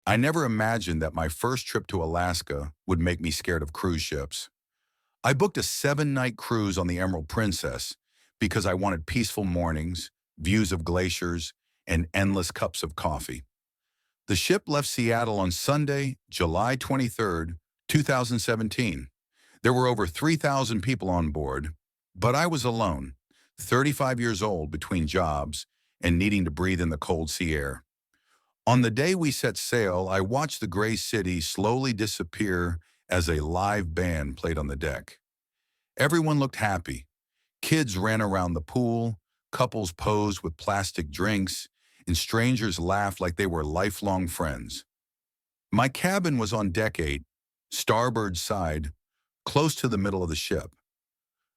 I never imagined that my first trip to Alaska would make me scared of cruise ships. I booked a 7-night cruise on the Emerald Princess because I wanted peaceful mornings, views of glaciers, and endless cups of coffee. The ship left Seattle on Sunday, July 23rd, 2017. There were over 3,000 people on board, but I was alone, 35 years old between jobs and needing to breathe in the cold sea air. On the day we set sail, I watched the gray city slowly disappear as a live band played on the deck. Everyone looked happy. Kids ran around the pool, couples posed with plastic drinks, and strangers laughed like they were lifelong friends. My cabin was on deck 8, starboard side, close to the middle of the ship.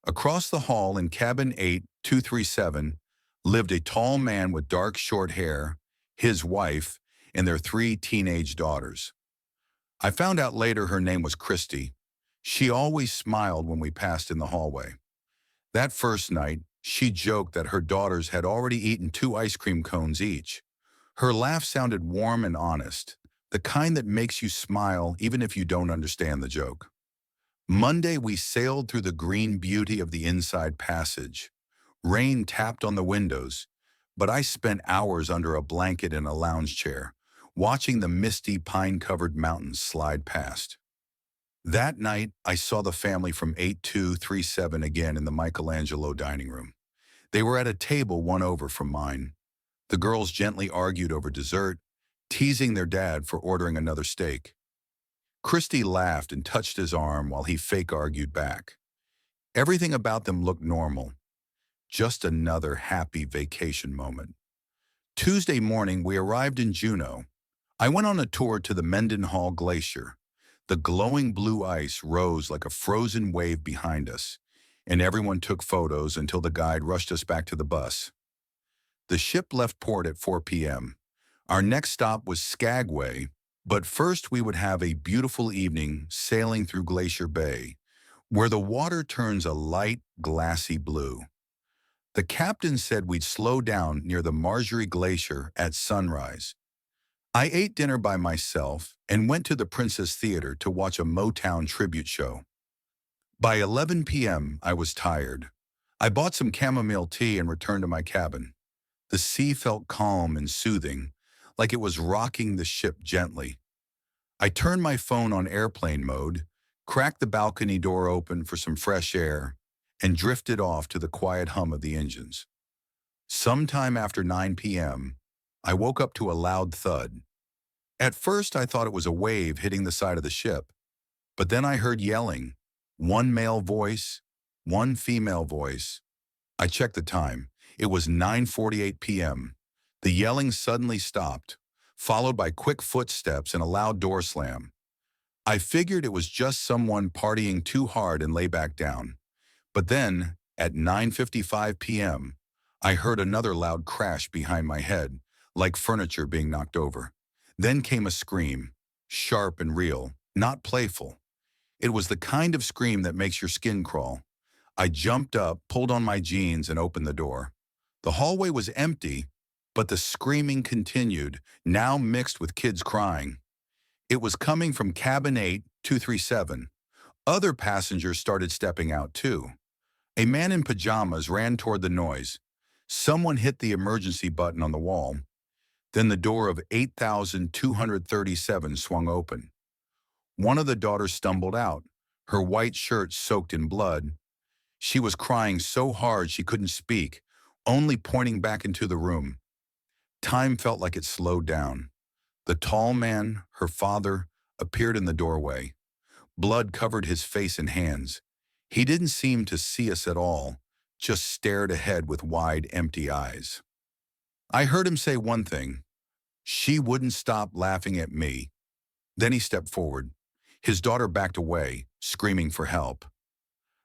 Across the hall in cabin 8237 lived a tall man with dark short hair, his wife, and their 3 teenage daughters. I found out later her name was Christy. She always smiled when we passed in the hallway. That first night, she joked that her daughters had already eaten 2 ice cream cones each. Her laugh sounded warm and honest, the kind that makes you smile even if you don't understand the joke. Monday, we sailed through the green beauty of the inside passage. Rain tapped on the windows, but I spent hours under a blanket in a lounge chair, watching the misty pine-covered mountains slide past. That night, I saw the family from 8237 again in the Michelangelo dining room. They were at a table one over from mine. The girls gently argued over dessert, teasing their dad for ordering another steak. Christy laughed and touched his arm while he fake argued back. Everything about them looked normal, just another happy vacation moment. Tuesday morning, we arrived in Juneau. I went on a tour to the Mendenhall Glacier. The glowing blue ice rose like a frozen wave behind us, and everyone took photos until the guide rushed us back to the bus. The ship left port at 4 p.m. Our next stop was Skagway, but first we would have a beautiful evening sailing through Glacier Bay, where the water turns a light, glassy blue. The captain said we'd slow down near the Marjorie Glacier at sunrise. I ate dinner by myself and went to the Princess Theater to watch a Motown tribute show. By 11 p.m., I was tired. I bought some chamomile tea and returned to my cabin. The sea felt calm and soothing, like it was rocking the ship gently. I turned my phone on airplane mode, cracked the balcony door open for some fresh air, and drifted off to the quiet hum of the engines. Sometime after 9 p.m., I woke up to a loud thud. At first, I thought it was a wave hitting the side of the ship, but then I heard yelling, one male voice, one female voice. I checked the time. It was 9:48 p.m. The yelling suddenly stopped, followed by quick footsteps and a loud door slam. I figured it was just someone partying too hard and lay back down. But then, at 9:55 p.m., I heard another loud crash behind my head, like furniture being knocked over. Then came a scream, sharp and real, not playful. It was the kind of scream that makes your skin crawl. I jumped up, pulled on my jeans, and opened the door. The hallway was empty, but the screaming continued, now mixed with kids crying. It was coming from cabin 8237. Other passengers started stepping out too. A man in pajamas ran toward the noise. Someone hit the emergency button on the wall. Then the door of 8237 swung open. One of the daughters stumbled out, her white shirt soaked in blood. She was crying so hard she couldn't speak, only pointing back into the room. Time felt like it slowed down. The tall man, her father, appeared in the doorway. Blood covered his face and hands. He didn't seem to see us at all, just stared ahead with wide, empty eyes. I heard him say one thing. She wouldn't stop laughing at me. Then he stepped forward. His daughter backed away, screaming for help.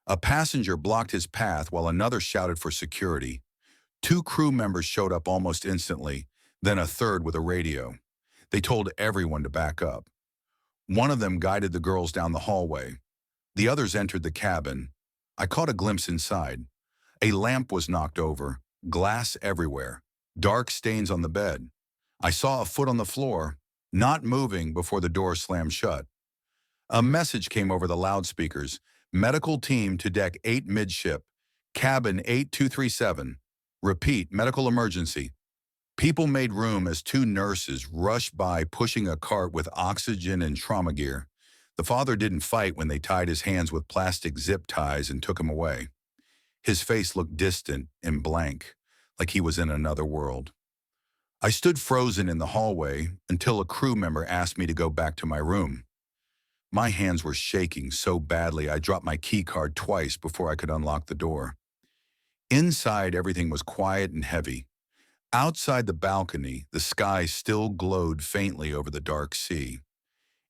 A passenger blocked his path while another shouted for security. 2 crew members showed up almost instantly, then a third with a radio. They told everyone to back up. One of them guided the girls down the hallway. The others entered the cabin. I caught a glimpse inside. A lamp was knocked over, glass everywhere, dark stains on the bed. I saw a foot on the floor. not moving before the door slammed shut. A message came over the loudspeakers. Medical team to deck 8 midship. Cabin 8237. Repeat, medical emergency. People made room as 2 nurses rushed by pushing a cart with oxygen and trauma gear. The father didn't fight when they tied his hands with plastic zip ties and took him away. His face looked distant and blank, like he was in another world. I stood frozen in the hallway until a crew member asked me to go back to my room. My hands were shaking so badly I dropped my key card twice before I could unlock the door. Inside, everything was quiet and heavy. Outside the balcony, the sky still glowed faintly over the dark sea.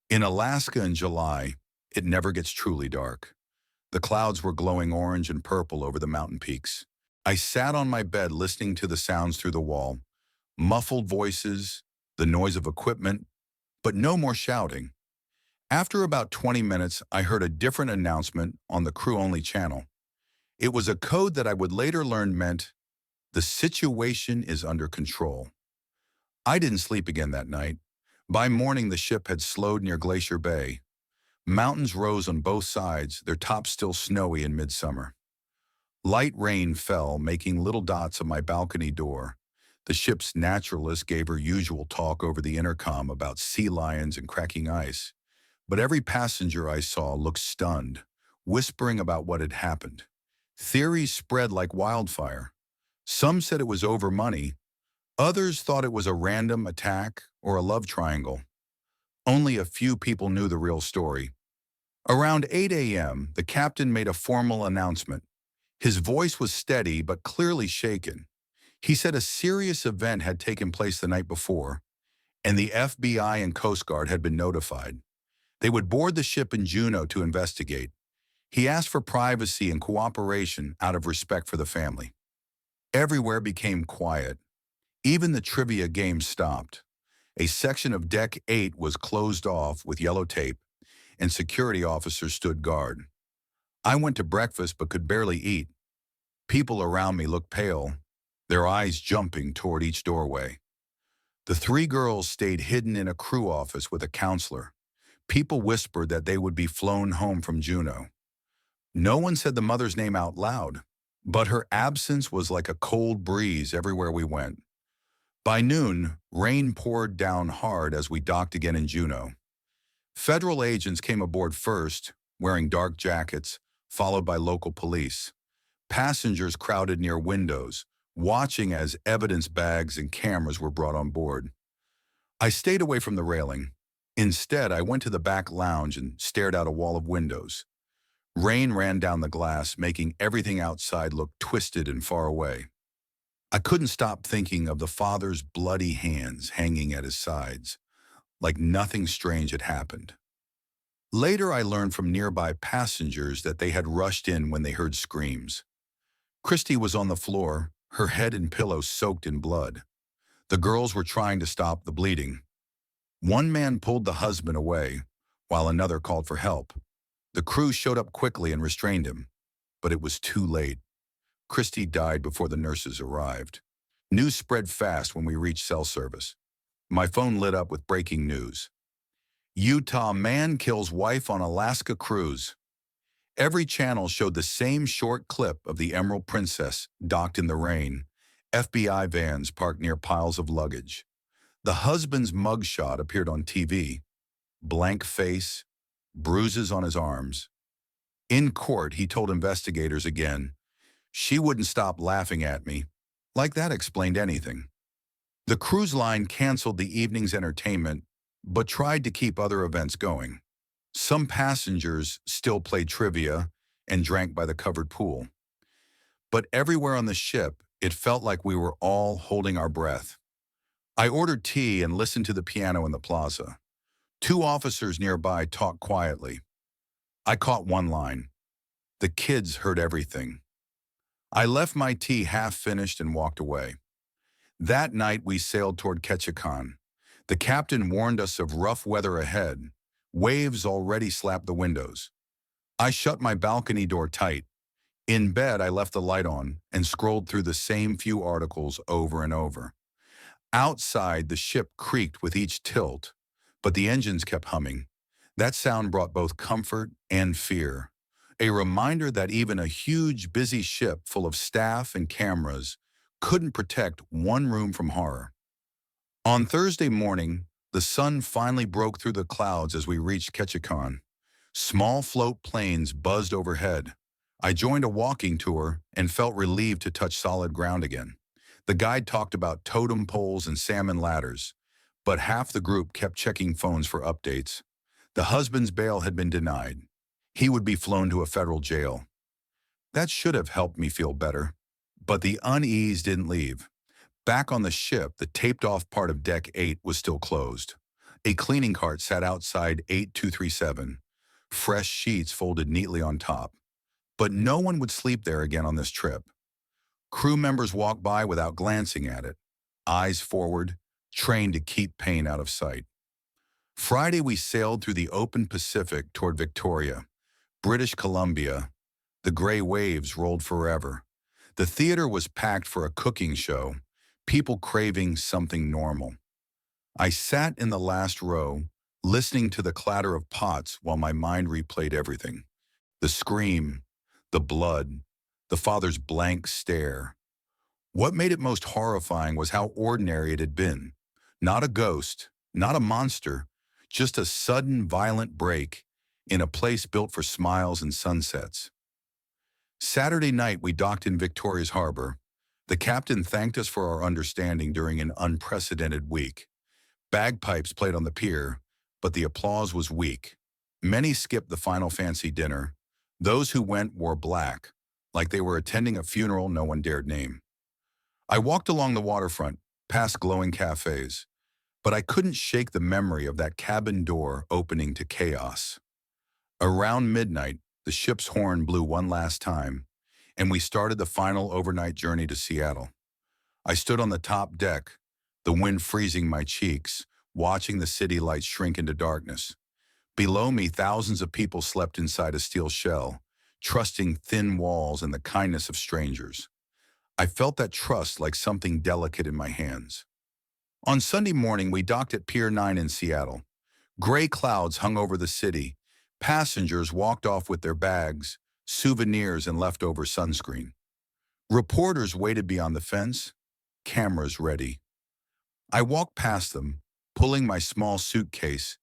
In Alaska in July, it never gets truly dark. The clouds were glowing orange and purple over the mountain peaks. I sat on my bed listening to the sounds through the wall. Muffled voices, the noise of equipment, but no more shouting. After about 20 minutes, I heard a different announcement on the crew-only channel. It was a code that I would later learn meant, "The situation is under control." I didn't sleep again that night. By morning, the ship had slowed near Glacier Bay. Mountains rose on both sides, their tops still snowy in midsummer. Light rain fell, making little dots on my balcony door. The ship's naturalist gave her usual talk over the intercom about sea lions and cracking ice. But every passenger I saw looked stunned, whispering about what had happened. Theories spread like wildfire. Some said it was over money. Others thought it was a random attack or a love triangle. Only a few people knew the real story. Around 8 a.m., the captain made a formal announcement. His voice was steady but clearly shaken. He said a serious event had taken place the night before, and the FBI and Coast Guard had been notified. They would board the ship in Juneau to investigate. He asked for privacy and cooperation out of respect for the family. Everywhere became quiet. Even the trivia game stopped. A section of Deck 8 was closed off with yellow tape, and security officers stood guard. I went to breakfast but could barely eat. People around me looked pale, their eyes jumping toward each doorway. The 3 girls stayed hidden in a crew office with a counselor. People whispered that they would be flown home from Juneau. No one said the mother's name out loud, but her absence was like a cold breeze everywhere we went. By noon, rain poured down hard as we docked again in Juneau. Federal agents came aboard first, wearing dark jackets, followed by local police. Passengers crowded near windows, watching as evidence bags and cameras were brought on board. I stayed away from the railing. Instead, I went to the back lounge and stared out a wall of windows. Rain ran down the glass, making everything outside look twisted and far away. I couldn't stop thinking of the father's bloody hands hanging at his sides, like nothing strange had happened. Later, I learned from nearby passengers that they had rushed in when they heard screams. Christy was on the floor, her head and pillow soaked in blood. The girls were trying to stop the bleeding. One man pulled the husband away, while another called for help. The crew showed up quickly and restrained him, but it was too late. Christy died before the nurses arrived. News spread fast when we reached cell service. My phone lit up with breaking news. Utah man kills wife on Alaska cruise. Every channel showed the same short clip of the Emerald Princess docked in the rain, FBI vans parked near piles of luggage. The husband's mugshot appeared on TV. Blank face, bruises on his arms. In court, he told investigators again, "She wouldn't stop laughing at me." Like that explained anything. The cruise line canceled the evening's entertainment, but tried to keep other events going. Some passengers still played trivia and drank by the covered pool. But everywhere on the ship, it felt like we were all holding our breath. I ordered tea and listened to the piano in the plaza. 2 officers nearby talked quietly. I caught one line. The kids heard everything. I left my tea half finished and walked away. That night we sailed toward Ketchikan. The captain warned us of rough weather ahead. Waves already slapped the windows. I shut my balcony door tight. In bed, I left the light on and scrolled through the same few articles over and over. Outside, the ship creaked with each tilt. but the engines kept humming. That sound brought both comfort and fear, a reminder that even a huge, busy ship full of staff and cameras couldn't protect one room from horror. On Thursday morning, the sun finally broke through the clouds as we reached Ketchikan. Small float planes buzzed overhead. I joined a walking tour and felt relieved to touch solid ground again. The guide talked about totem poles and salmon ladders, but half the group kept checking phones for updates. The husband's bail had been denied. He would be flown to a federal jail. That should have helped me feel better. But the unease didn't leave. Back on the ship, the taped-off part of Deck 8 was still closed. A cleaning cart sat outside 8237, fresh sheets folded neatly on top. But no one would sleep there again on this trip. Crew members walked by without glancing at it, eyes forward, trained to keep pain out of sight. Friday, we sailed through the open Pacific toward Victoria, British Columbia. The gray waves rolled forever. The theater was packed for a cooking show, people craving something normal. I sat in the last row, listening to the clatter of pots while my mind replayed everything. The scream, the blood, the father's blank stare. What made it most horrifying was how ordinary it had been. Not a ghost, not a monster, just a sudden violent break in a place built for smiles and sunsets. Saturday night, we docked in Victoria's Harbor. The captain thanked us for our understanding during an unprecedented week. Bagpipes played on the pier, but the applause was weak. Many skipped the final fancy dinner. Those who went wore black, like they were attending a funeral no one dared name. I walked along the waterfront, past glowing cafes, but I couldn't shake the memory of that cabin door opening to chaos. Around midnight, the ship's horn blew one last time, and we started the final overnight journey to Seattle. I stood on the top deck, the wind freezing my cheeks, watching the city lights shrink into darkness. Below me, thousands of people slept inside a steel shell, trusting thin walls and the kindness of strangers. I felt that trust like something delicate in my hands. On Sunday morning, we docked at Pier 9 in Seattle. Gray clouds hung over the city. Passengers walked off with their bags, souvenirs, and leftover sunscreen. Reporters waited beyond the fence, cameras ready. I walked past them, pulling my small suitcase,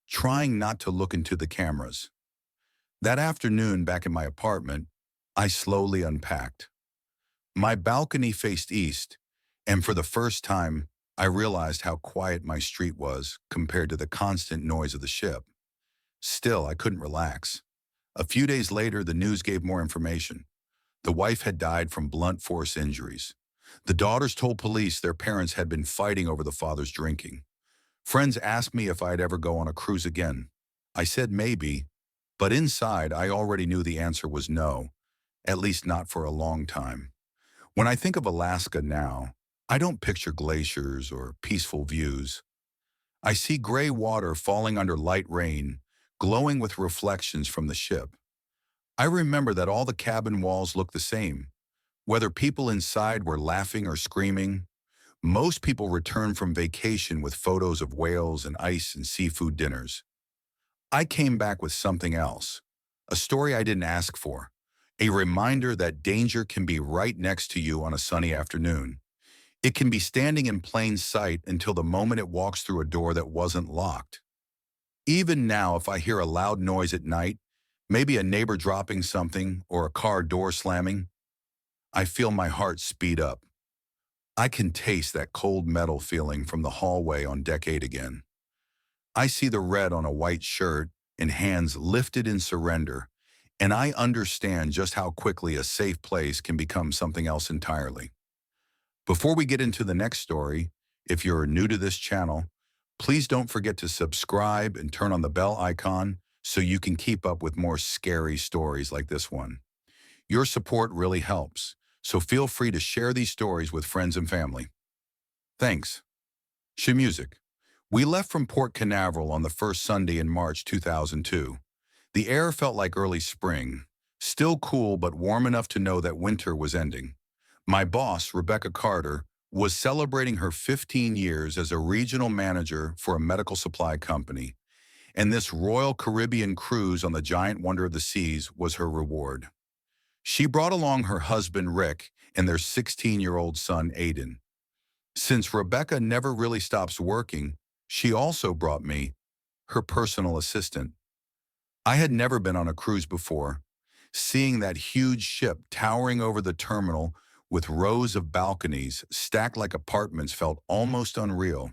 trying not to look into the cameras. That afternoon, back in my apartment, I slowly unpacked. My balcony faced east, and for the first time, I realized how quiet my street was compared to the constant noise of the ship. Still, I couldn't relax. A few days later, the news gave more information. The wife had died from blunt force injuries. The daughters told police their parents had been fighting over the father's drinking. Friends asked me if I'd ever go on a cruise again. I said maybe, but inside I already knew the answer was no, at least not for a long time. When I think of Alaska now, I don't picture glaciers or peaceful views. I see gray water falling under light rain, glowing with reflections from the ship. I remember that all the cabin walls looked the same. Whether people inside were laughing or screaming, most people returned from vacation with photos of whales and ice and seafood dinners. I came back with something else, a story I didn't ask for, a reminder that danger can be right next to you on a sunny afternoon. It can be standing in plain sight until the moment it walks through a door that wasn't locked. Even now, if I hear a loud noise at night, maybe a neighbor dropping something or a car door slamming, I feel my heart speed up. I can taste that cold metal feeling from the hallway on Deck 8 again. I see the red on a white shirt and hands lifted in surrender, and I understand just how quickly a safe place can become something else entirely. Before we get into the next story, if you're new to this channel, please don't forget to subscribe and turn on the bell icon so you can keep up with more scary stories like this one. Your support really helps, so feel free to share these stories with friends and family. Thanks. Music. We left from Port Canaveral on the first Sunday in March 2002. The air felt like early spring, still cool but warm enough to know that winter was ending. My boss, Rebecca Carter, was celebrating her 15 years as a regional manager for a medical supply company, and this Royal Caribbean cruise on the giant wonder of the seas was her reward. She brought along her husband Rick and their 16-year-old son Aiden. Since Rebecca never really stops working, she also brought me her personal assistant. I had never been on a cruise before. Seeing that huge ship towering over the terminal with rows of balconies stacked like apartments felt almost unreal.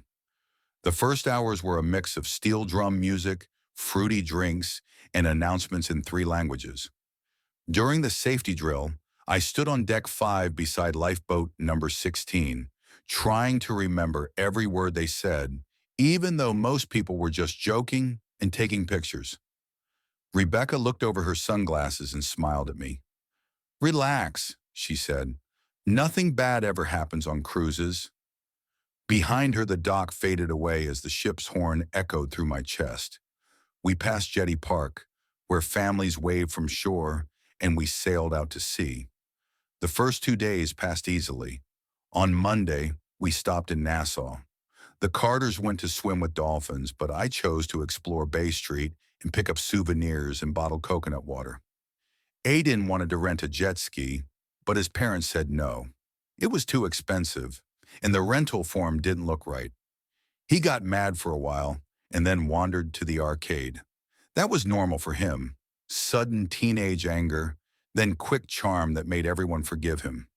The first hours were a mix of steel drum music, fruity drinks, and announcements in 3 languages. During the safety drill, I stood on deck 5 beside lifeboat number 16, trying to remember every word they said, even though most people were just joking and taking pictures. Rebecca looked over her sunglasses and smiled at me. "Relax," she said. "Nothing bad ever happens on cruises." Behind her, the dock faded away as the ship's horn echoed through my chest. We passed Jetty Park, where families waved from shore, and we sailed out to sea. The first 2 days passed easily. On Monday, we stopped in Nassau. The Carters went to swim with dolphins, but I chose to explore Bay Street and pick up souvenirs and bottled coconut water. Aiden wanted to rent a jet ski, but his parents said no. It was too expensive, and the rental form didn't look right. He got mad for a while and then wandered to the arcade. That was normal for him. Sudden teenage anger, then quick charm that made everyone forgive him.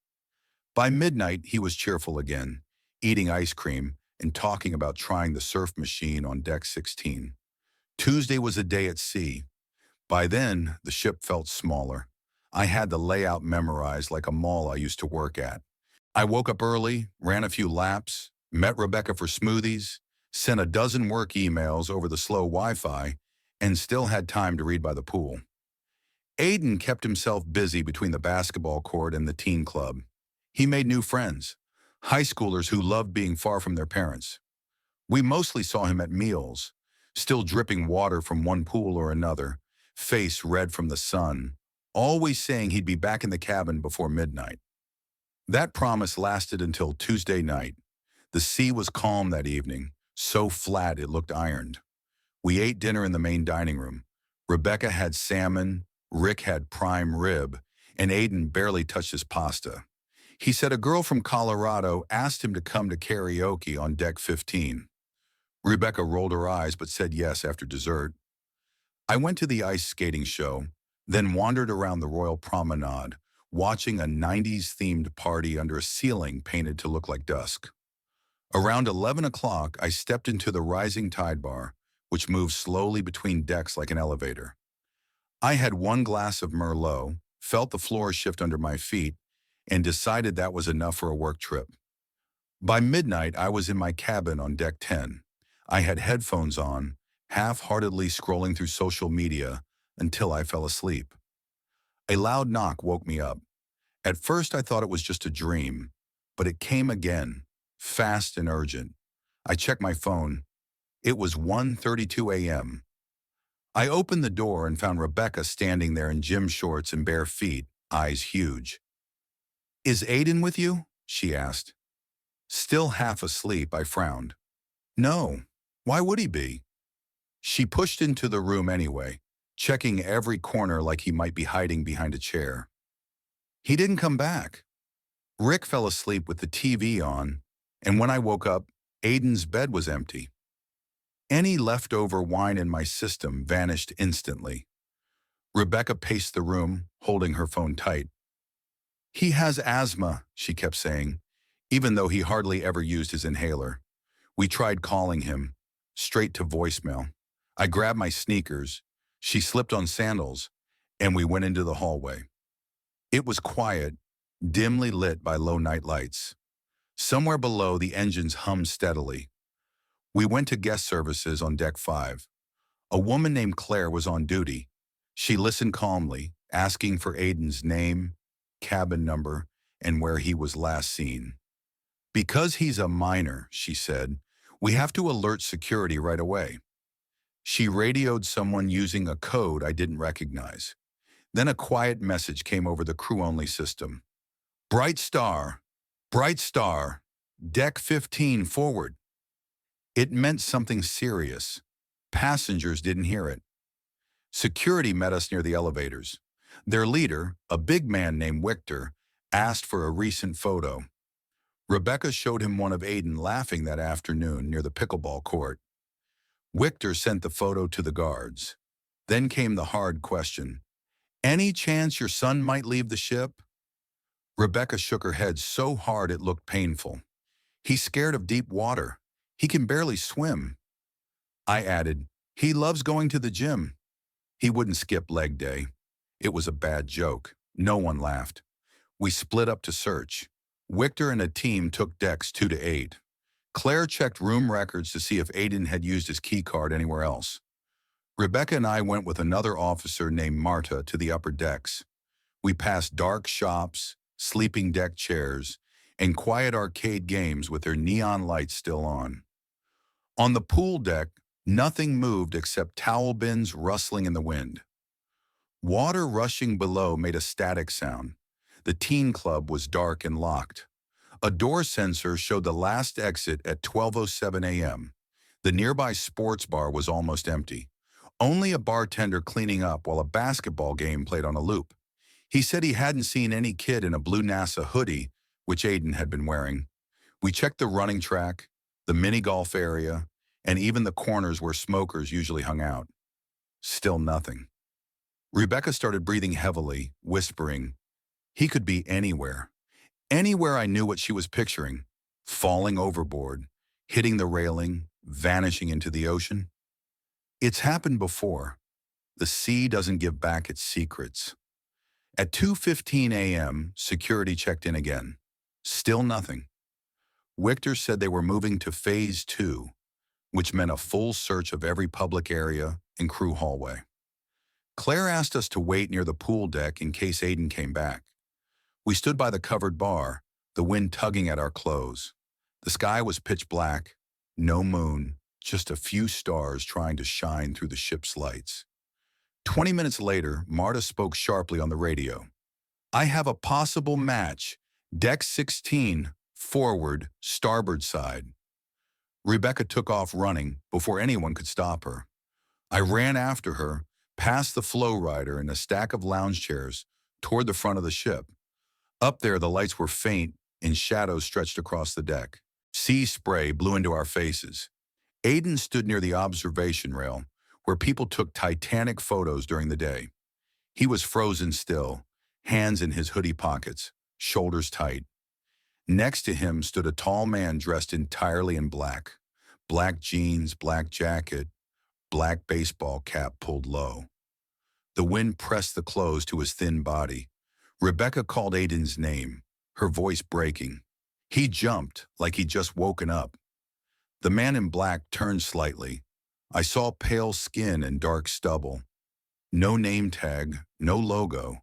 By midnight, he was cheerful again, eating ice cream and talking about trying the surf machine on deck 16. Tuesday was a day at sea. By then, the ship felt smaller. I had the layout memorized like a mall I used to work at. I woke up early, ran a few laps, met Rebecca for smoothies, sent a dozen work emails over the slow Wi-Fi, and still had time to read by the pool. Aiden kept himself busy between the basketball court and the teen club. He made new friends, high schoolers who loved being far from their parents. We mostly saw him at meals, still dripping water from one pool or another, face red from the sun, always saying he'd be back in the cabin before midnight. That promise lasted until Tuesday night. The sea was calm that evening, so flat it looked ironed. We ate dinner in the main dining room. Rebecca had salmon, Rick had prime rib, and Aiden barely touched his pasta. He said a girl from Colorado asked him to come to karaoke on deck 15. Rebecca rolled her eyes but said yes after dessert. I went to the ice skating show, then wandered around the Royal Promenade, watching a 90s-themed party under a ceiling painted to look like dusk. Around 11 o'clock, I stepped into the rising tide bar, which moved slowly between decks like an elevator. I had 1 glass of Merlot, felt the floor shift under my feet, and decided that was enough for a work trip. By midnight, I was in my cabin on deck 10. I had headphones on, half-heartedly scrolling through social media until I fell asleep. A loud knock woke me up. At first, I thought it was just a dream, but it came again, fast and urgent. I checked my phone. It was 1:32 a.m. I opened the door and found Rebecca standing there in gym shorts and bare feet, eyes huge. "Is Aiden with you?" she asked. Still half asleep, I frowned. "No. Why would he be?" She pushed into the room anyway, checking every corner like he might be hiding behind a chair. He didn't come back. Rick fell asleep with the TV on, and when I woke up, Aiden's bed was empty. Any leftover wine in my system vanished instantly. Rebecca paced the room, holding her phone tight. "He has asthma," she kept saying, even though he hardly ever used his inhaler. We tried calling him, straight to voicemail. I grabbed my sneakers, she slipped on sandals, and we went into the hallway. It was quiet, dimly lit by low night lights. Somewhere below, the engines hummed steadily. We went to guest services on deck 5. A woman named Claire was on duty. She listened calmly, asking for Aiden's name, cabin number, and where he was last seen. "Because he's a minor," she said, "we have to alert security right away." She radioed someone using a code I didn't recognize. Then a quiet message came over the crew-only system. "Bright star, Deck 15 forward. It meant something serious. Passengers didn't hear it. Security met us near the elevators. Their leader, a big man named Victor, asked for a recent photo. Rebecca showed him one of Aiden laughing that afternoon near the pickleball court. Victor sent the photo to the guards. Then came the hard question. Any chance your son might leave the ship? Rebecca shook her head so hard it looked painful. He's scared of deep water. He can barely swim. I added, he loves going to the gym. He wouldn't skip leg day. It was a bad joke. No one laughed. We split up to search. Victor and a team took decks 2 to 8. Claire checked room records to see if Aiden had used his key card anywhere else. Rebecca and I went with another officer named Marta to the upper decks. We passed dark shops, sleeping deck chairs, and quiet arcade games with their neon lights still on. On the pool deck, nothing moved except towel bins rustling in the wind. Water rushing below made a static sound. The teen club was dark and locked. A door sensor showed the last exit at 12:07 a.m. The nearby sports bar was almost empty. Only a bartender cleaning up while a basketball game played on a loop. He said he hadn't seen any kid in a blue NASA hoodie, which Aiden had been wearing. We checked the running track, the mini golf area, and even the corners where smokers usually hung out. Still nothing. Rebecca started breathing heavily, whispering, he could be anywhere. Anywhere. I knew what she was picturing. Falling overboard, hitting the railing, vanishing into the ocean. It's happened before. The sea doesn't give back its secrets. At 2:15 a.m., security checked in again. Still nothing. Victor said they were moving to Phase 2, which meant a full search of every public area and crew hallway. Claire asked us to wait near the pool deck in case Aiden came back. We stood by the covered bar, the wind tugging at our clothes. The sky was pitch black, no moon, just a few stars trying to shine through the ship's lights. 20 minutes later, Marta spoke sharply on the radio. I have a possible match. Deck 16, forward, starboard side. Rebecca took off running before anyone could stop her. I ran after her, past the flow rider and a stack of lounge chairs, toward the front of the ship. Up there, the lights were faint and shadows stretched across the deck. Sea spray blew into our faces. Aiden stood near the observation rail, where people took titanic photos during the day. He was frozen still, hands in his hoodie pockets, shoulders tight. Next to him stood a tall man dressed entirely in black. Black jeans, black jacket, black baseball cap pulled low. The wind pressed the clothes to his thin body. Rebecca called Aiden's name, her voice breaking. He jumped like he'd just woken up. The man in black turned slightly. I saw pale skin and dark stubble. No name tag, no logo,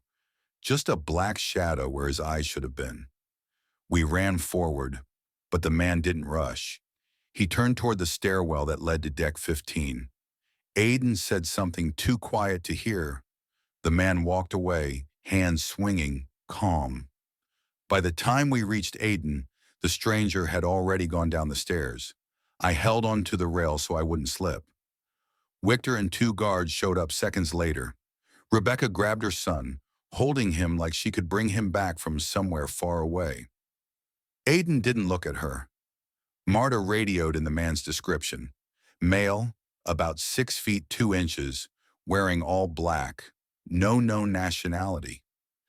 just a black shadow where his eyes should have been. We ran forward, but the man didn't rush. He turned toward the stairwell that led to deck 15. Aiden said something too quiet to hear. The man walked away, hands swinging, calm. By the time we reached Aiden, the stranger had already gone down the stairs. I held onto the rail so I wouldn't slip. Victor and 2 guards showed up seconds later. Rebecca grabbed her son, holding him like she could bring him back from somewhere far away. Aiden didn't look at her. Marta radioed in the man's description. Male, about 6 feet 2 inches, wearing all black, no known nationality.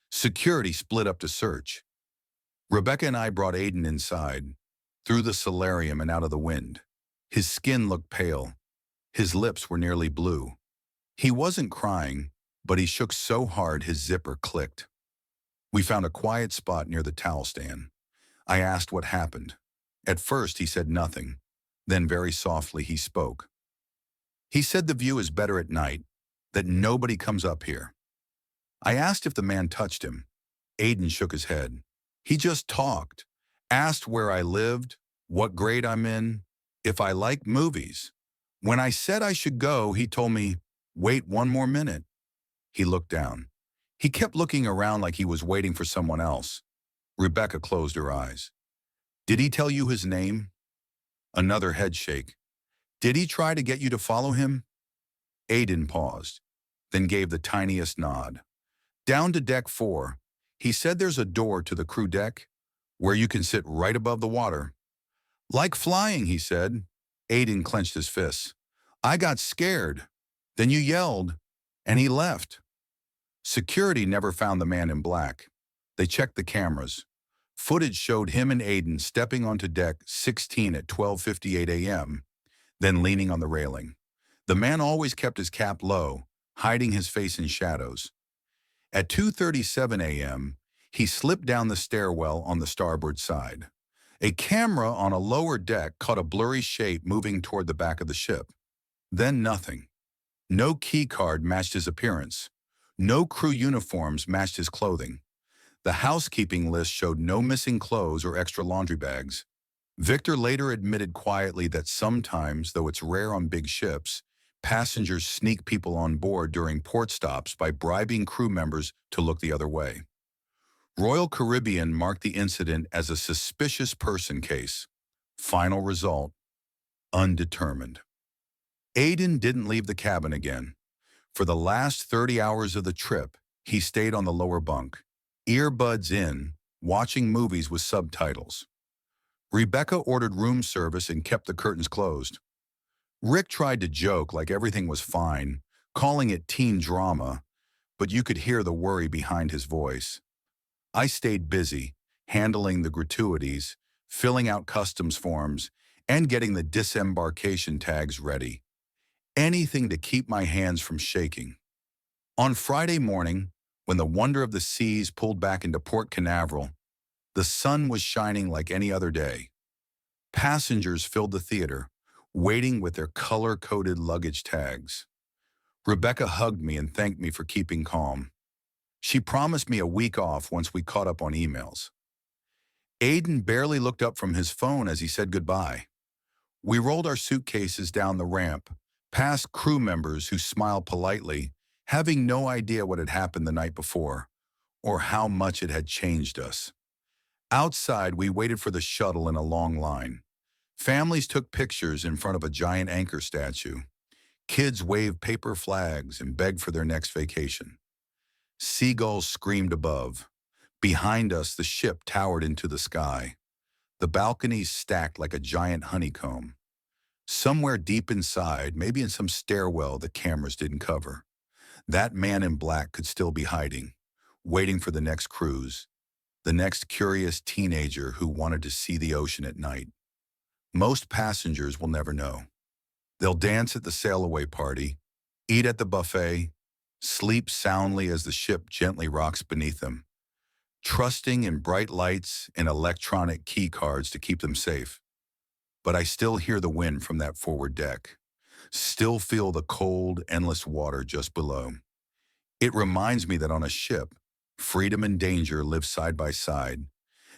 Security split up to search. Rebecca and I brought Aiden inside, through the solarium and out of the wind. His skin looked pale. His lips were nearly blue. He wasn't crying, but he shook so hard his zipper clicked. We found a quiet spot near the towel stand. I asked what happened. At first he said nothing. Then very softly he spoke. He said the view is better at night, that nobody comes up here. I asked if the man touched him. Aiden shook his head. He just talked, asked where I lived, what grade I'm in, if I like movies. When I said I should go, he told me, wait 1 more minute. He looked down. He kept looking around like he was waiting for someone else. Rebecca closed her eyes. Did he tell you his name? Another head shake. Did he try to get you to follow him? Aiden paused, then gave the tiniest nod. Down to deck 4. He said there's a door to the crew deck where you can sit right above the water. Like flying, he said. Aiden clenched his fists. I got scared. Then you yelled, and he left. Security never found the man in black. They checked the cameras. Footage showed him and Aiden stepping onto deck 16 at 12:58 a.m., then leaning on the railing. The man always kept his cap low, hiding his face in shadows. At 2:37 a.m., he slipped down the stairwell on the starboard side. A camera on a lower deck caught a blurry shape moving toward the back of the ship. Then nothing. No key card matched his appearance. No crew uniforms matched his clothing. The housekeeping list showed no missing clothes or extra laundry bags. Victor later admitted quietly that sometimes, though it's rare on big ships, passengers sneak people on board during port stops by bribing crew members to look the other way. Royal Caribbean marked the incident as a suspicious person case. Final result, undetermined. Aiden didn't leave the cabin again. For the last 30 hours of the trip, he stayed on the lower bunk, earbuds in, watching movies with subtitles. Rebecca ordered room service and kept the curtains closed. Rick tried to joke like everything was fine, calling it teen drama, but you could hear the worry behind his voice. I stayed busy, handling the gratuities, filling out customs forms, and getting the disembarkation tags ready. Anything to keep my hands from shaking. On Friday morning, when the Wonder of the Seas pulled back into Port Canaveral, the sun was shining like any other day. Passengers filled the theater, waiting with their color-coded luggage tags. Rebecca hugged me and thanked me for keeping calm. She promised me a week off once we caught up on emails. Aiden barely looked up from his phone as he said goodbye. We rolled our suitcases down the ramp, past crew members who smiled politely, having no idea what had happened the night before, or how much it had changed us. Outside, we waited for the shuttle in a long line. Families took pictures in front of a giant anchor statue. Kids waved paper flags and begged for their next vacation. Seagulls screamed above. Behind us, the ship towered into the sky. The balconies stacked like a giant honeycomb. Somewhere deep inside, maybe in some stairwell the cameras didn't cover, that man in black could still be hiding, waiting for the next cruise, the next curious teenager who wanted to see the ocean at night. Most passengers will never know. They'll dance at the sail-away party, eat at the buffet, sleep soundly as the ship gently rocks beneath them, trusting in bright lights and electronic key cards to keep them safe. But I still hear the wind from that forward deck, still feel the cold, endless water just below. It reminds me that on a ship, freedom and danger live side by side,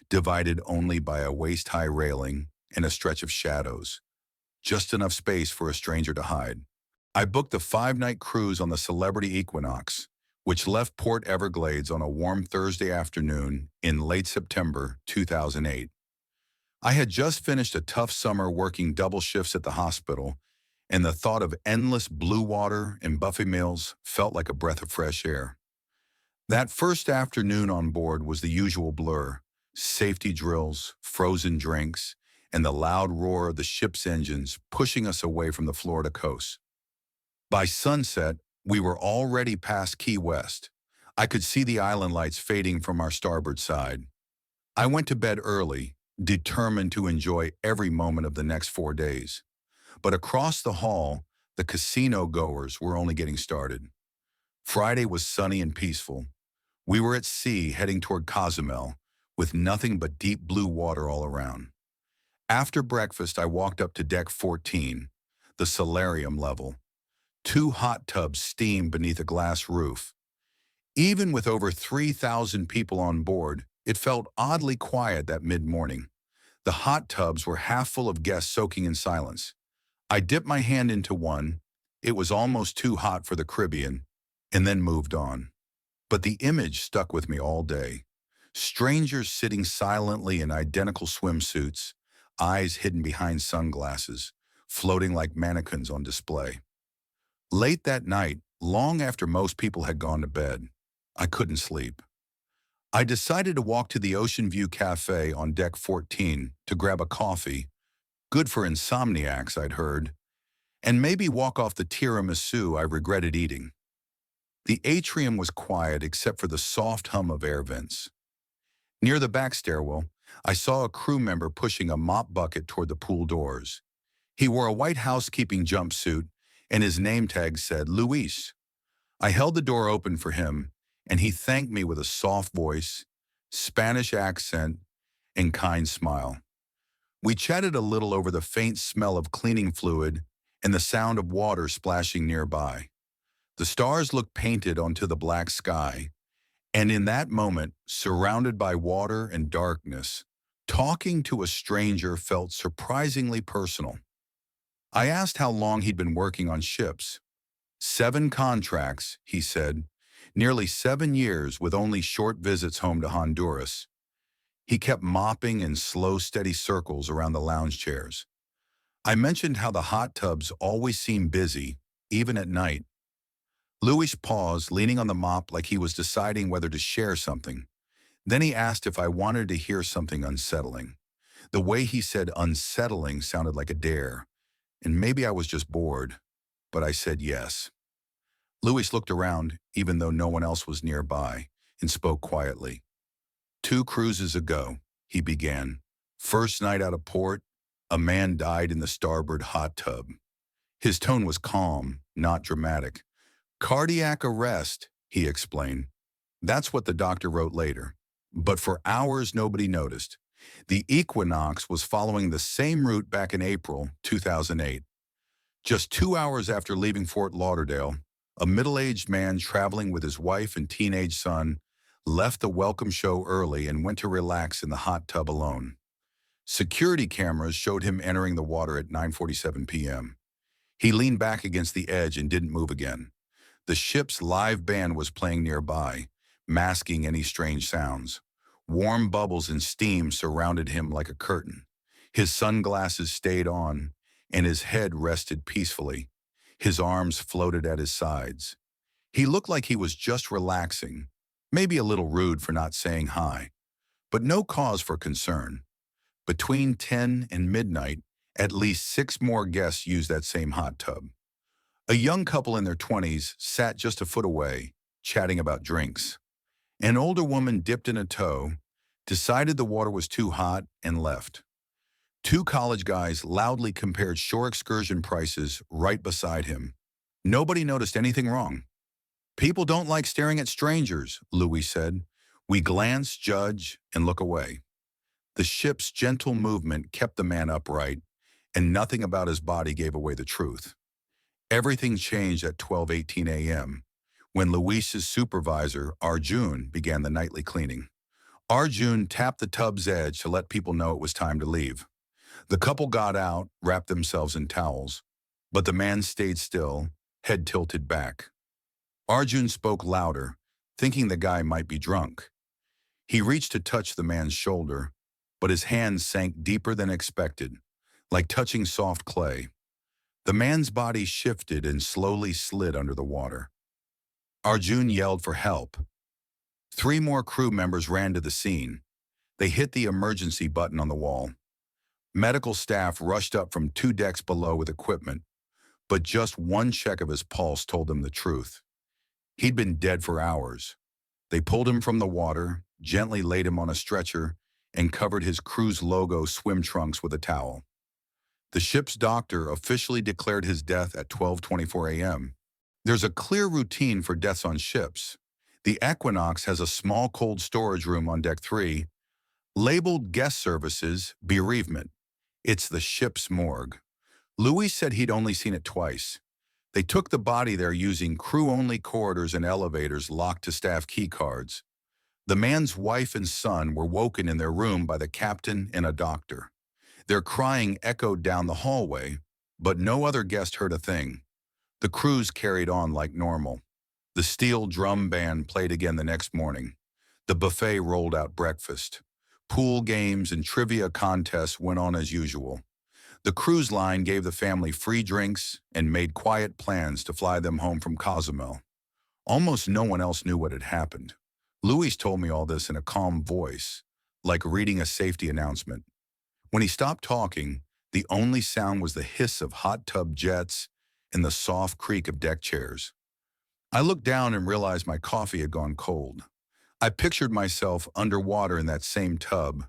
divided only by a waist-high railing and a stretch of shadows, just enough space for a stranger to hide. I booked a 5-night cruise on the Celebrity Equinox, which left Port Everglades on a warm Thursday afternoon in late September 2008. I had just finished a tough summer working double shifts at the hospital, and the thought of endless blue water and buffet meals felt like a breath of fresh air. That first afternoon on board was the usual blur: safety drills, frozen drinks, and the loud roar of the ship's engines pushing us away from the Florida coast. By sunset, we were already past Key West. I could see the island lights fading from our starboard side. I went to bed early, determined to enjoy every moment of the next 4 days. But across the hall, the casino goers were only getting started. Friday was sunny and peaceful. We were at sea heading toward Cozumel, with nothing but deep blue water all around. After breakfast, I walked up to deck 14, the solarium level. 2 hot tubs steamed beneath a glass roof. Even with over 3,000 people on board, it felt oddly quiet that mid-morning. The hot tubs were half full of guests soaking in silence. I dipped my hand into one. It was almost too hot for the Caribbean, and then moved on. But the image stuck with me all day. Strangers sitting silently in identical swimsuits, eyes hidden behind sunglasses, floating like mannequins on display. Late that night, long after most people had gone to bed, I couldn't sleep. I decided to walk to the Ocean View Cafe on deck 14 to grab a coffee, good for insomniacs, I'd heard, and maybe walk off the tiramisu I regretted eating. The atrium was quiet except for the soft hum of air vents. Near the back stairwell, I saw a crew member pushing a mop bucket toward the pool doors. He wore a white housekeeping jumpsuit, and his name tag said Luis. I held the door open for him, and he thanked me with a soft voice, Spanish accent, and kind smile. We chatted a little over the faint smell of cleaning fluid and the sound of water splashing nearby. The stars looked painted onto the black sky, and in that moment, surrounded by water and darkness, talking to a stranger felt surprisingly personal. I asked how long he'd been working on ships. 7 contracts, he said, nearly 7 years with only short visits home to Honduras. He kept mopping in slow, steady circles around the lounge chairs. I mentioned how the hot tubs always seemed busy, even at night. Luis paused, leaning on the mop like he was deciding whether to share something. Then he asked if I wanted to hear something unsettling. The way he said unsettling sounded like a dare, and maybe I was just bored, but I said yes. Luis looked around, even though no one else was nearby, and spoke quietly. 2 cruises ago, he began. First night out of port, a man died in the starboard hot tub. His tone was calm, not dramatic. Cardiac arrest, he explained. That's what the doctor wrote later. But for hours, nobody noticed. The Equinox was following the same route back in April 2008. Just 2 hours after leaving Fort Lauderdale, a middle-aged man traveling with his wife and teenage son left the welcome show early and went to relax in the hot tub alone. Security cameras showed him entering the water at 9:47 p.m. He leaned back against the edge and didn't move again. The ship's live band was playing nearby, masking any strange sounds. Warm bubbles and steam surrounded him like a curtain. His sunglasses stayed on, and his head rested peacefully. His arms floated at his sides. He looked like he was just relaxing, maybe a little rude for not saying hi, but no cause for concern. Between 10 and midnight, at least 6 more guests used that same hot tub. A young couple in their 20s sat just a foot away, chatting about drinks. An older woman dipped in a toe, decided the water was too hot, and left. 2 college guys loudly compared shore excursion prices right beside him. Nobody noticed anything wrong. People don't like staring at strangers, Louis said. We glance, judge, and look away. The ship's gentle movement kept the man upright, and nothing about his body gave away the truth. Everything changed at 12:18 a.m. when Luis's supervisor, Arjun, began the nightly cleaning. Arjun tapped the tub's edge to let people know it was time to leave. The couple got out, wrapped themselves in towels, but the man stayed still, head tilted back. Arjun spoke louder, thinking the guy might be drunk. He reached to touch the man's shoulder, but his hand sank deeper than expected, like touching soft clay. The man's body shifted and slowly slid under the water. Arjun yelled for help. 3 more crew members ran to the scene. They hit the emergency button on the wall. Medical staff rushed up from 2 decks below with equipment, but just one check of his pulse told them the truth. He'd been dead for hours. They pulled him from the water, gently laid him on a stretcher, and covered his crew's logo swim trunks with a towel. The ship's doctor officially declared his death at 12:24 a.m. There's a clear routine for deaths on ships. The Equinox has a small cold storage room on deck 3, labeled guest services, bereavement. It's the ship's morgue. Louis said he'd only seen it twice. They took the body there using crew-only corridors and elevators locked to staff key cards. The man's wife and son were woken in their room by the captain and a doctor. Their crying echoed down the hallway, but no other guest heard a thing. The cruise carried on like normal. The steel drum band played again the next morning. The buffet rolled out breakfast. Pool games and trivia contests went on as usual. The cruise line gave the family free drinks and made quiet plans to fly them home from Cozumel. Almost no one else knew what had happened. Luis told me all this in a calm voice, like reading a safety announcement. When he stopped talking, the only sound was the hiss of hot tub jets and the soft creak of deck chairs. I looked down and realized my coffee had gone cold. I pictured myself underwater in that same tub,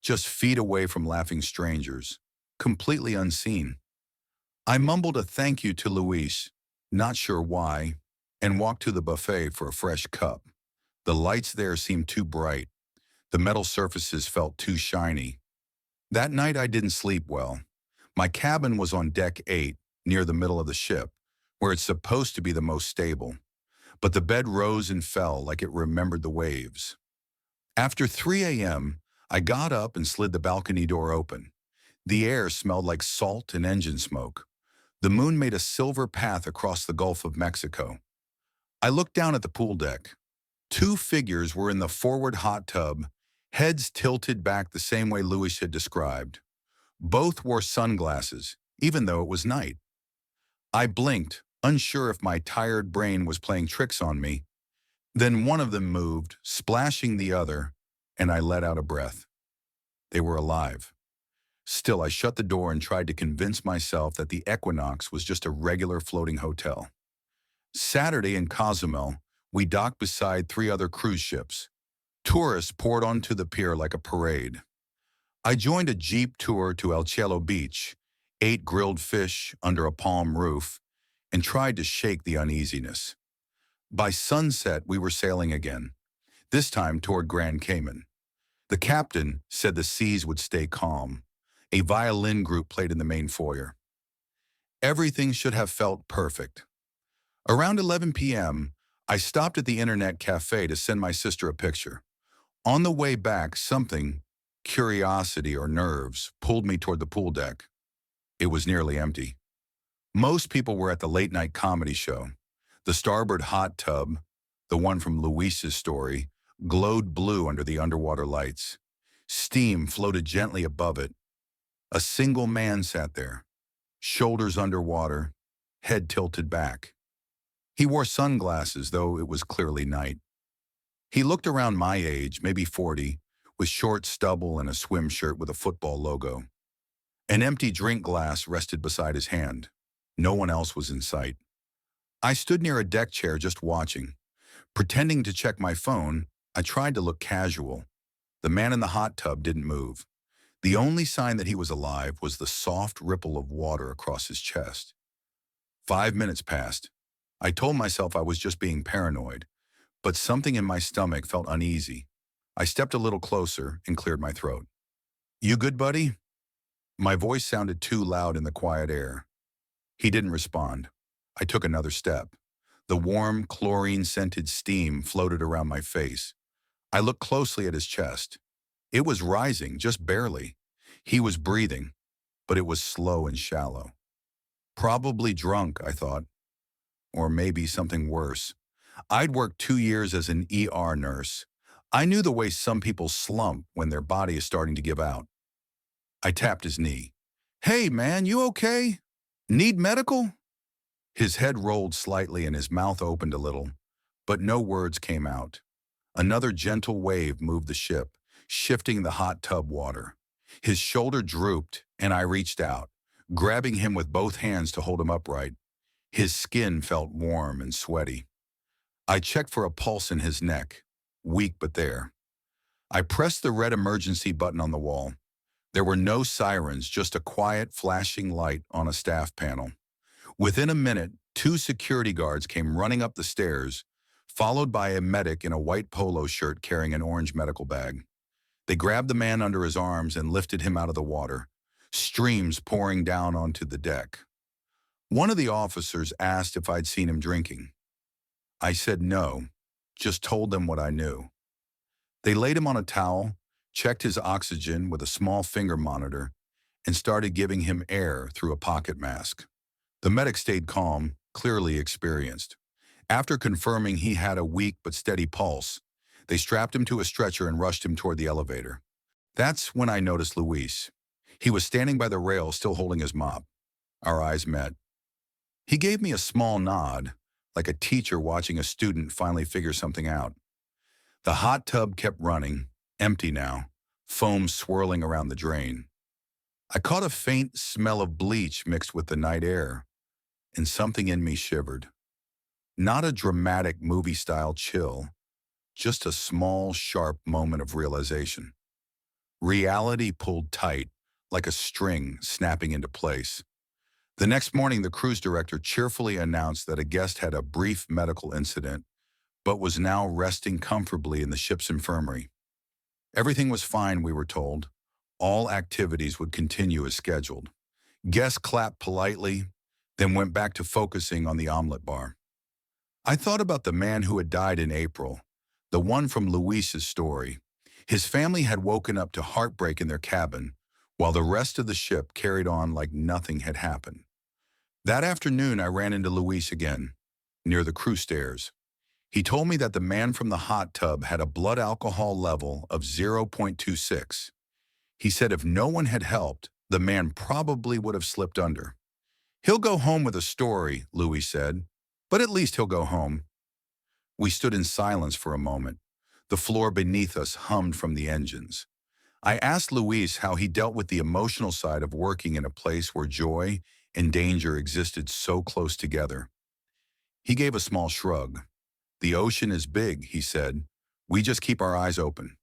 just feet away from laughing strangers, completely unseen. I mumbled a thank you to Luis, not sure why, and walked to the buffet for a fresh cup. The lights there seemed too bright. The metal surfaces felt too shiny. That night I didn't sleep well. My cabin was on deck 8, near the middle of the ship, where it's supposed to be the most stable. But the bed rose and fell like it remembered the waves. After 3 a.m., I got up and slid the balcony door open. The air smelled like salt and engine smoke. The moon made a silver path across the Gulf of Mexico. I looked down at the pool deck. 2 figures were in the forward hot tub, heads tilted back the same way Luis had described. Both wore sunglasses, even though it was night. I blinked, unsure if my tired brain was playing tricks on me. Then one of them moved, splashing the other, and I let out a breath. They were alive. Still, I shut the door and tried to convince myself that the Equinox was just a regular floating hotel. Saturday in Cozumel, we docked beside 3 other cruise ships. Tourists poured onto the pier like a parade. I joined a jeep tour to El Cielo Beach, ate grilled fish under a palm roof, and tried to shake the uneasiness. By sunset, we were sailing again, this time toward Grand Cayman. The captain said the seas would stay calm. A violin group played in the main foyer. Everything should have felt perfect. Around 11 p.m., I stopped at the internet cafe to send my sister a picture. On the way back, something, curiosity or nerves, pulled me toward the pool deck. It was nearly empty. Most people were at the late-night comedy show. The starboard hot tub, the one from Luis's story, glowed blue under the underwater lights. Steam floated gently above it. A single man sat there, shoulders underwater, head tilted back. He wore sunglasses, though it was clearly night. He looked around my age, maybe 40, with short stubble and a swim shirt with a football logo. An empty drink glass rested beside his hand. No one else was in sight. I stood near a deck chair just watching. Pretending to check my phone, I tried to look casual. The man in the hot tub didn't move. The only sign that he was alive was the soft ripple of water across his chest. 5 minutes passed. I told myself I was just being paranoid, but something in my stomach felt uneasy. I stepped a little closer and cleared my throat. "You good, buddy?" My voice sounded too loud in the quiet air. He didn't respond. I took another step. The warm, chlorine-scented steam floated around my face. I looked closely at his chest. It was rising, just barely. He was breathing, but it was slow and shallow. Probably drunk, I thought. Or maybe something worse. I'd worked 2 years as an ER nurse. I knew the way some people slump when their body is starting to give out. I tapped his knee. "Hey, man, you okay? Need medical?" His head rolled slightly and his mouth opened a little, but no words came out. Another gentle wave moved the ship, shifting the hot tub water. His shoulder drooped, and I reached out, grabbing him with both hands to hold him upright. His skin felt warm and sweaty. I checked for a pulse in his neck, weak but there. I pressed the red emergency button on the wall. There were no sirens, just a quiet, flashing light on a staff panel. Within a minute, 2 security guards came running up the stairs, followed by a medic in a white polo shirt carrying an orange medical bag. They grabbed the man under his arms and lifted him out of the water, streams pouring down onto the deck. One of the officers asked if I'd seen him drinking. I said no, just told them what I knew. They laid him on a towel, checked his oxygen with a small finger monitor, and started giving him air through a pocket mask. The medic stayed calm, clearly experienced. After confirming he had a weak but steady pulse, They strapped him to a stretcher and rushed him toward the elevator. That's when I noticed Luis. He was standing by the rail, still holding his mop. Our eyes met. He gave me a small nod, like a teacher watching a student finally figure something out. The hot tub kept running, empty now, foam swirling around the drain. I caught a faint smell of bleach mixed with the night air, and something in me shivered. Not a dramatic movie-style chill, just a small, sharp moment of realization. Reality pulled tight, like a string snapping into place. The next morning, the cruise director cheerfully announced that a guest had a brief medical incident, but was now resting comfortably in the ship's infirmary. Everything was fine, we were told. All activities would continue as scheduled. Guests clapped politely, then went back to focusing on the omelet bar. I thought about the man who had died in April, the one from Luis's story. His family had woken up to heartbreak in their cabin, while the rest of the ship carried on like nothing had happened. That afternoon, I ran into Luis again, near the crew stairs. He told me that the man from the hot tub had a blood alcohol level of 0.26. He said if no one had helped, the man probably would have slipped under. "He'll go home with a story," Luis said, "but at least he'll go home." We stood in silence for a moment. The floor beneath us hummed from the engines. I asked Luis how he dealt with the emotional side of working in a place where joy and danger existed so close together. He gave a small shrug. "The ocean is big," he said. "We just keep our eyes open."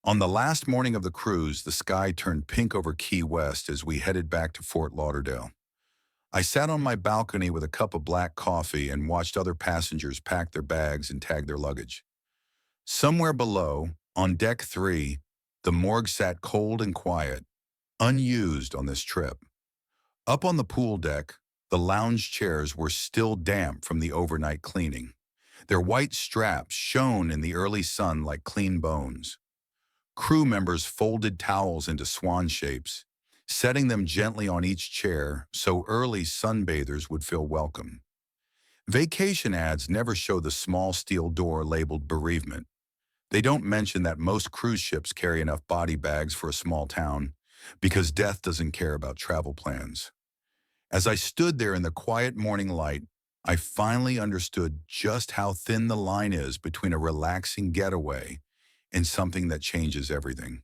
On the last morning of the cruise, the sky turned pink over Key West as we headed back to Fort Lauderdale. I sat on my balcony with a cup of black coffee and watched other passengers pack their bags and tag their luggage. Somewhere below, on deck 3, the morgue sat cold and quiet, unused on this trip. Up on the pool deck, the lounge chairs were still damp from the overnight cleaning. Their white straps shone in the early sun like clean bones. Crew members folded towels into swan shapes, setting them gently on each chair so early sunbathers would feel welcome. Vacation ads never show the small steel door labeled bereavement. They don't mention that most cruise ships carry enough body bags for a small town because death doesn't care about travel plans. As I stood there in the quiet morning light, I finally understood just how thin the line is between a relaxing getaway and something that changes everything.